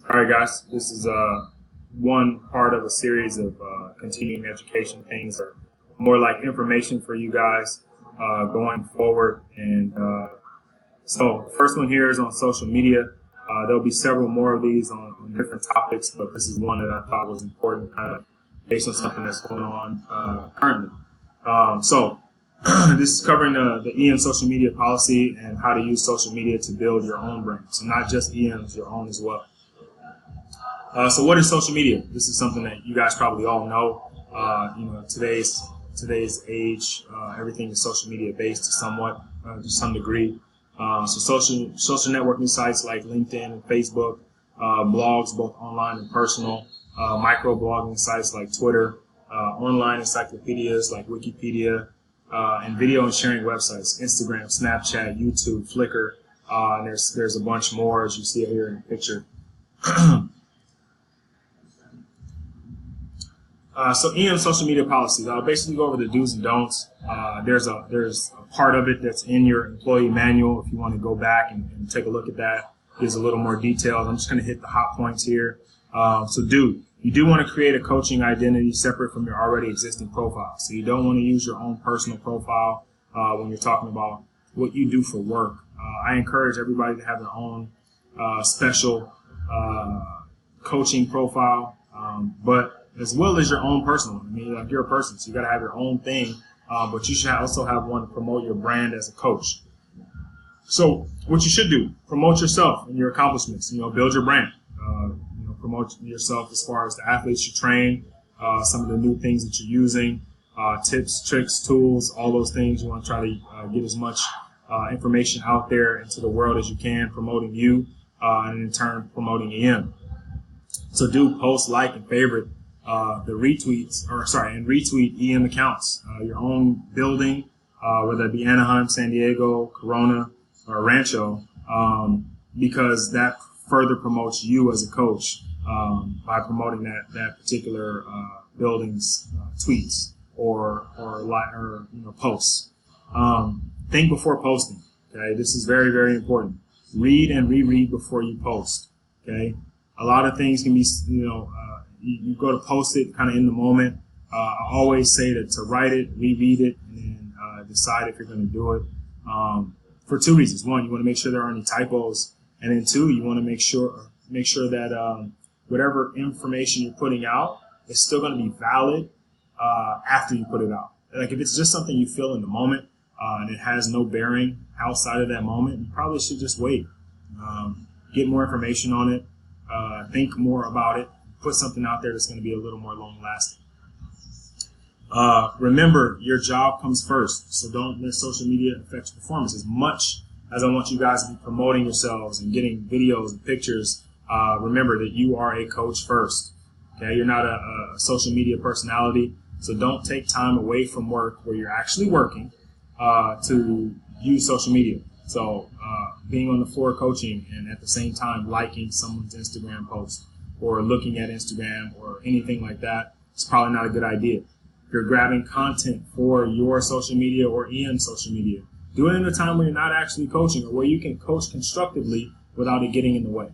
All right, guys. This is one part of a series of continuing education things, or more like information for you guys going forward. And so, the first one here is on social media. There'll be several more of these on different topics, but this is one that I thought was important, kind of based on something that's going on currently. So, this is covering the EM social media policy and how to use social media to build your own brand. So, not just EMs, your own as well. So what is social media? This is something that you guys probably all know. Today's age, everything is social media based to some degree. So social networking sites like LinkedIn and Facebook, blogs both online and personal, micro blogging sites like Twitter, online encyclopedias like Wikipedia, and video and sharing websites, Instagram, Snapchat, YouTube, Flickr, and there's a bunch more as you see it here in the picture. So EM social media policies, I'll basically go over the do's and don'ts. There's a part of it that's in your employee manual. If you want to go back and take a look at that, gives a little more details. I'm just going to hit the hot points here. You do want to create a coaching identity separate from your already existing profile. So you don't want to use your own personal profile when you're talking about what you do for work. I encourage everybody to have their own special coaching profile, but as well as your own personal one. I mean, like, you're a person, so you got to have your own thing, but you should also have one to promote your brand as a coach. So what you should do, promote yourself and your accomplishments, build your brand, promote yourself as far as the athletes you train, some of the new things that you're using, tips, tricks, tools, all those things. You want to try to get as much information out there into the world as you can, promoting you, and in turn promoting EM. So do post, like, and favorite retweet EM accounts, your own building, whether it be Anaheim, San Diego, Corona, or Rancho, because that further promotes you as a coach by promoting that particular building's tweets or posts. Think before posting. Okay, this is very, very important. Read and reread before you post. Okay, a lot of things can be you go to post it kind of in the moment. I always say that to write it, reread it, and then decide if you're going to do it. For two reasons. One, you want to make sure there aren't any typos, and then two, you want to make sure that whatever information you're putting out is still going to be valid after you put it out. Like, if it's just something you feel in the moment and it has no bearing outside of that moment, you probably should just wait. Get more information on it. Think more about it. Put something out there that's going to be a little more long-lasting. Remember, your job comes first, so don't let social media affect your performance. As much as I want you guys to be promoting yourselves and getting videos and pictures, remember that you are a coach first. Okay, you're not a social media personality, so don't take time away from work where you're actually working to use social media. So being on the floor coaching and at the same time liking someone's Instagram post or looking at Instagram or anything like that, it's probably not a good idea. If you're grabbing content for your social media or EM social media, do it in a time where you're not actually coaching, or where you can coach constructively without it getting in the way.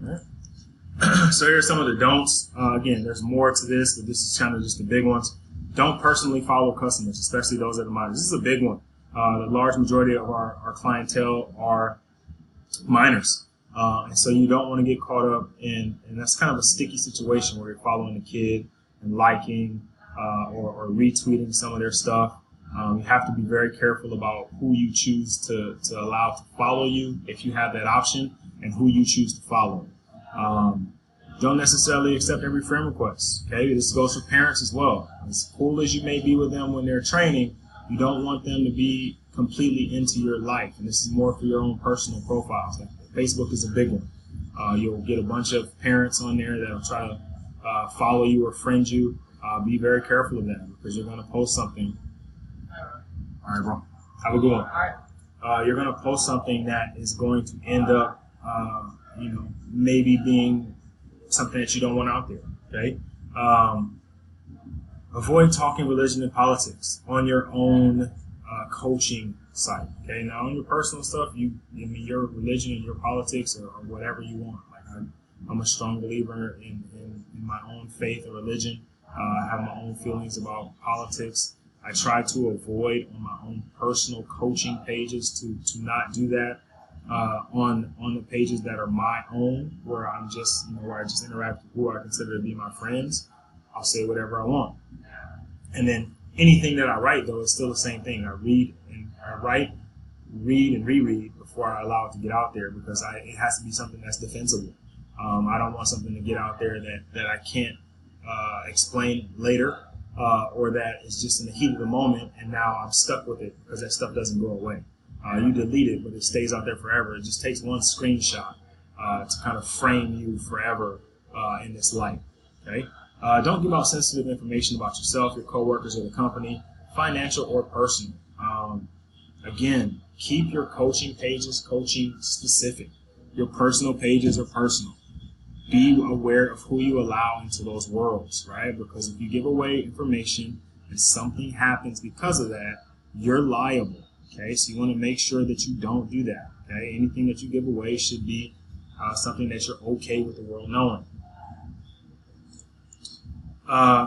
All right. So here's some of the don'ts. Again, there's more to this, but this is kind of just the big ones. Don't personally follow customers, especially those that are minors. This is a big one. The large majority of our clientele are minors. And so you don't want to get caught up and that's kind of a sticky situation where you're following a kid and liking or retweeting some of their stuff. You have to be very careful about who you choose to allow to follow you, if you have that option, and who you choose to follow. Don't necessarily accept every friend request. Okay, this goes for parents as well. As cool as you may be with them when they're training, you don't want them to be completely into your life. And this is more for your own personal profiles. Like, Facebook is a big one. You'll get a bunch of parents on there that'll try to follow you or friend you. Be very careful of that, because you're going to post something. All right, bro. Have a good one. You're going to post something that is going to end up, maybe being something that you don't want out there. Okay. Avoid talking religion and politics on your own coaching site. Okay, now on your personal stuff, I mean, your religion and your politics or whatever you want. Like I'm a strong believer in my own faith or religion. I have my own feelings about politics. I try to avoid on my own personal coaching pages to not do that. On the pages that are my own, where I just interact with who I consider to be my friends, I'll say whatever I want. And then anything that I write, though, is still the same thing. I write, read, and reread before I allow it to get out there, because it has to be something that's defensible. I don't want something to get out there that I can't explain later, or that is just in the heat of the moment, and now I'm stuck with it because that stuff doesn't go away. You delete it, but it stays out there forever. It just takes one screenshot to kind of frame you forever in this light. Okay? Don't give out sensitive information about yourself, your coworkers, or the company, financial or personal. Again, keep your coaching pages coaching specific. Your personal pages are personal. Be aware of who you allow into those worlds, right? Because if you give away information and something happens because of that, you're liable. Okay, so you want to make sure that you don't do that. Okay, anything that you give away should be something that you're okay with the world knowing.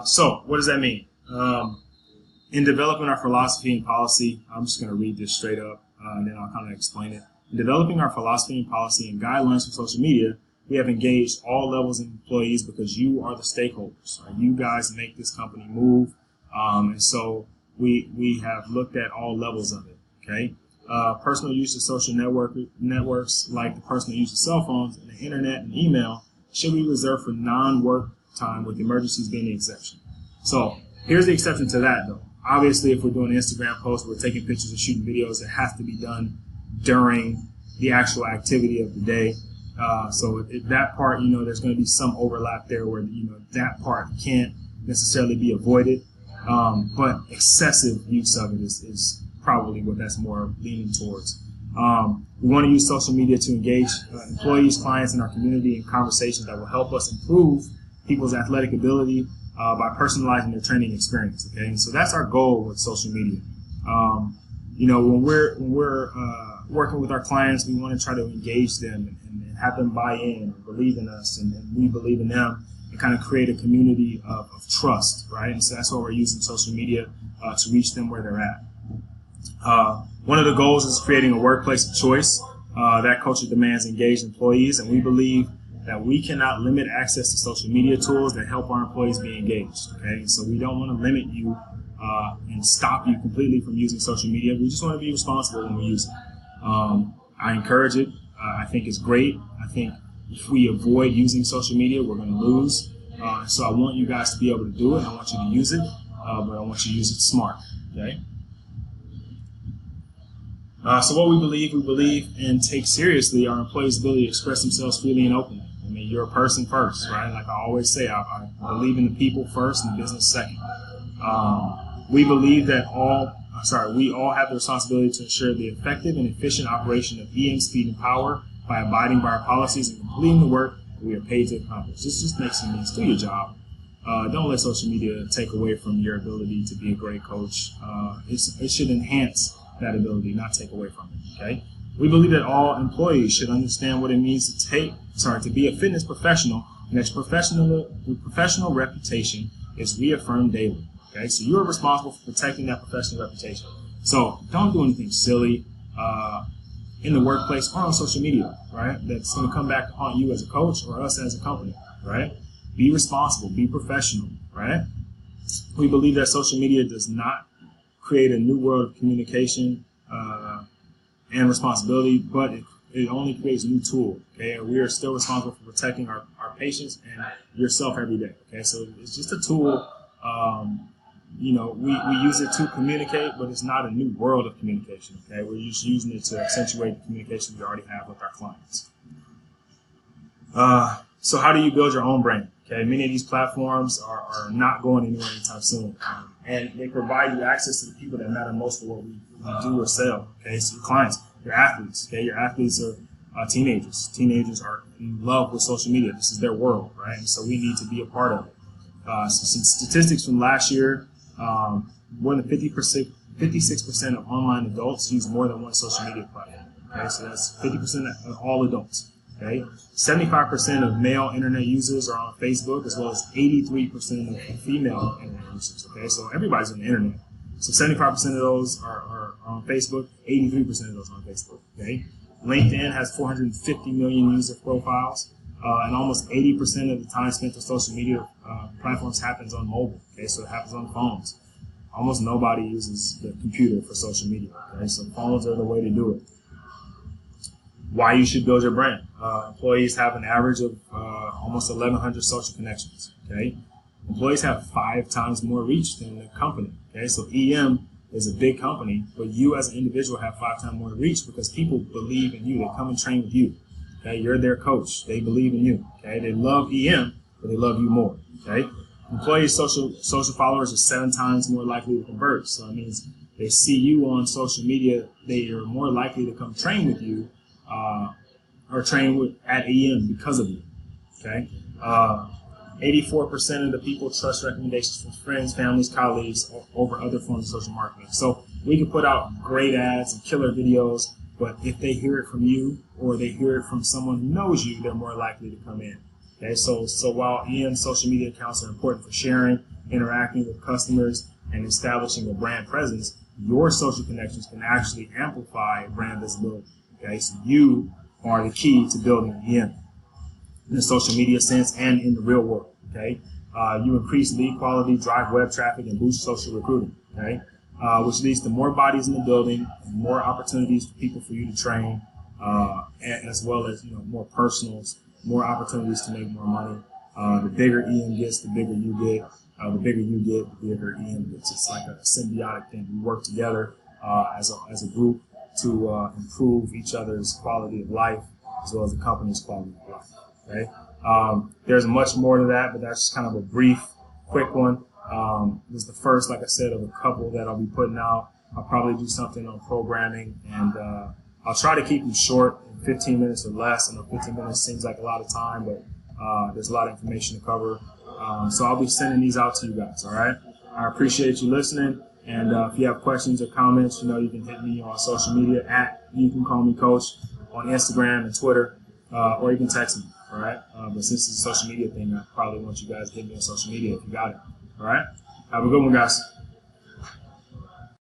So what does that mean? In developing our philosophy and policy, I'm just going to read this straight up, and then I'll kind of explain it. In developing our philosophy and policy and guidelines for social media, we have engaged all levels of employees because you are the stakeholders. Right? You guys make this company move, and so we have looked at all levels of it. Okay, personal use of social networks like the personal use of cell phones and the internet and email should be reserved for non-work time, with emergencies being the exception. So here's the exception to that, though. Obviously, if we're doing an Instagram post, we're taking pictures or shooting videos, it has to be done during the actual activity of the day. So that part, there's going to be some overlap there where, that part can't necessarily be avoided. But excessive use of it is probably what that's more leaning towards. We want to use social media to engage employees, clients, and our community in conversations that will help us improve people's athletic ability by personalizing their training experience. Okay, and so that's our goal with social media. When we're working with our clients, we want to try to engage them and have them buy in and believe in us, and we believe in them, and kind of create a community of trust, right? And so that's why we're using social media to reach them where they're at. One of the goals is creating a workplace of choice. That culture demands engaged employees, and we believe that we cannot limit access to social media tools that help our employees be engaged. Okay, so we don't want to limit you and stop you completely from using social media. We just want to be responsible when we use it. I encourage it. I think it's great. I think if we avoid using social media, we're going to lose. So I want you guys to be able to do it. I want you to use it, but I want you to use it smart. Okay. So what we believe and take seriously our employees' ability to express themselves freely and openly. I mean, you're a person first, right? Like I always say, I believe in the people first and the business second. We believe that we all have the responsibility to ensure the effective and efficient operation of EM Speed and Power by abiding by our policies and completing the work that we are paid to accomplish. This just makes it means do your job. Don't let social media take away from your ability to be a great coach. It should enhance that ability, not take away from it. Okay. We believe that all employees should understand what it means to be a fitness professional, and that your professional reputation is reaffirmed daily. Okay, so you are responsible for protecting that professional reputation. So don't do anything silly in the workplace or on social media, right? That's going to come back to haunt you as a coach or us as a company, right? Be responsible, be professional, right? We believe that social media does not create a new world of communication and responsibility, but it only creates a new tool, okay? And we are still responsible for protecting our patients and yourself every day, okay? So it's just a tool. We use it to communicate, but it's not a new world of communication, okay? We're just using it to accentuate the communication we already have with our clients. So how do you build your own brand? Okay, many of these platforms are not going anywhere anytime soon, and they provide you access to the people that matter most for what we do or sell. Okay, so your clients, your athletes. Okay, your athletes are teenagers. Teenagers are in love with social media. This is their world, right? And so we need to be a part of it. So some statistics from last year: more than 50% 56% of online adults use more than one social media platform. Okay, so that's 50% of all adults. Okay, 75% of male internet users are on Facebook, as well as 83% of female internet users. Okay, so everybody's on the internet. So 75% of those are on Facebook, 83% of those are on Facebook. Okay, LinkedIn has 450 million user profiles, and almost 80% of the time spent on social media platforms happens on mobile. Okay, so it happens on phones. Almost nobody uses the computer for social media. Okay, so phones are the way to do it. Why you should build your brand. Employees have an average of almost 1,100 social connections. Okay, employees have 5 times more reach than the company. Okay, so EM is a big company, but you as an individual have 5 times more reach because people believe in you. They come and train with you. Okay, you're their coach. They believe in you. Okay, they love EM, but they love you more. Okay, employees' social followers are 7 times more likely to convert. So it means they see you on social media, they are more likely to come train with you. Or train at EM because of you. Okay, 84% of the people trust recommendations from friends, families, colleagues over other forms of social marketing. So we can put out great ads and killer videos, but if they hear it from you or they hear it from someone who knows you, they're more likely to come in. Okay, so while EM social media accounts are important for sharing, interacting with customers, and establishing a brand presence, your social connections can actually amplify brand visibility. Okay, so you are the key to building EM in the social media sense and in the real world. Okay, you increase lead quality, drive web traffic, and boost social recruiting. Okay, which leads to more bodies in the building, and more opportunities for people for you to train, as well as more personals, more opportunities to make more money. The bigger EM gets, the bigger you get. The bigger you get, the bigger EM gets. It's like a symbiotic thing. We work together as a group to improve each other's quality of life as well as the company's quality of life. Okay, there's much more to that, but that's just kind of a brief, quick one. This is the first, like I said, of a couple that I'll be putting out. I'll probably do something on programming, and I'll try to keep them short, 15 minutes or less. I know 15 minutes seems like a lot of time, but there's a lot of information to cover. So I'll be sending these out to you guys, all right? I appreciate you listening. And if you have questions or comments, you can hit me on social media You Can Call Me Coach on Instagram and Twitter, or you can text me, all right? But since it's a social media thing, I probably want you guys to hit me on social media if you got it, all right? Have a good one, guys.